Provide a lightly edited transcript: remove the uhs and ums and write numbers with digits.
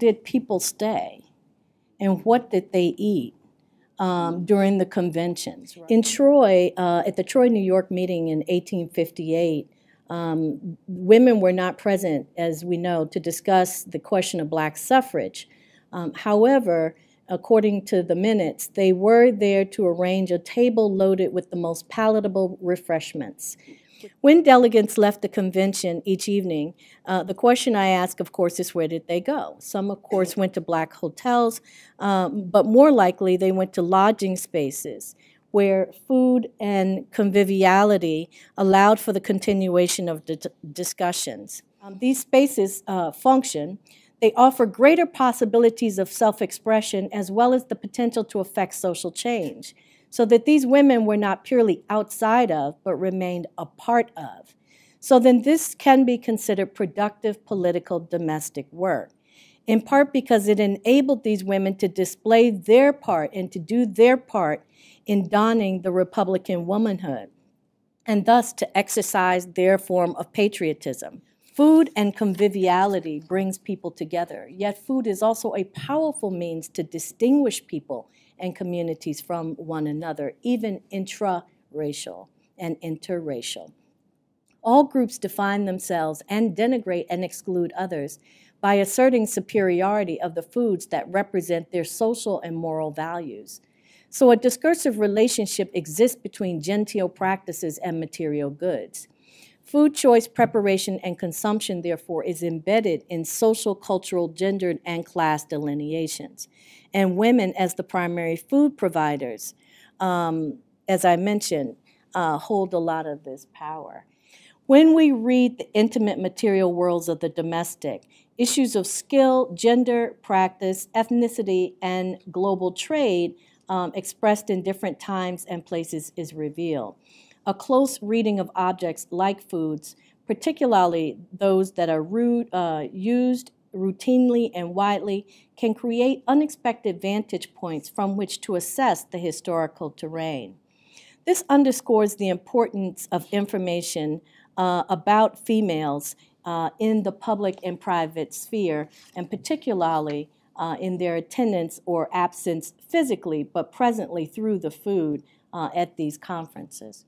did people stay and what did they eat during the conventions? In Troy, at the Troy, New York meeting in 1858, women were not present, as we know, to discuss the question of black suffrage. However, according to the minutes, they were there to arrange a table loaded with the most palatable refreshments. When delegates left the convention each evening, the question I ask, of course, is where did they go? Some, of course, went to black hotels, but more likely they went to lodging spaces where food and conviviality allowed for the continuation of the discussions. These spaces function. They offer greater possibilities of self-expression as well as the potential to affect social change, so that these women were not purely outside of, but remained a part of. So then this can be considered productive political domestic work, in part because it enabled these women to display their part and to do their part in donning the Republican womanhood, and thus to exercise their form of patriotism. Food and conviviality brings people together, yet food is also a powerful means to distinguish people and communities from one another, even intra-racial and interracial. All groups define themselves and denigrate and exclude others by asserting superiority of the foods that represent their social and moral values. So a discursive relationship exists between genteel practices and material goods. Food choice, preparation, and consumption, therefore, is embedded in social, cultural, gendered, and class delineations. And women, as the primary food providers, as I mentioned, hold a lot of this power. When we read the intimate material worlds of the domestic, issues of skill, gender, practice, ethnicity, and global trade expressed in different times and places is revealed. A close reading of objects like foods, particularly those that are used routinely and widely, can create unexpected vantage points from which to assess the historical terrain. This underscores the importance of information about females in the public and private sphere, and particularly in their attendance or absence physically, but presently through the food at these conferences.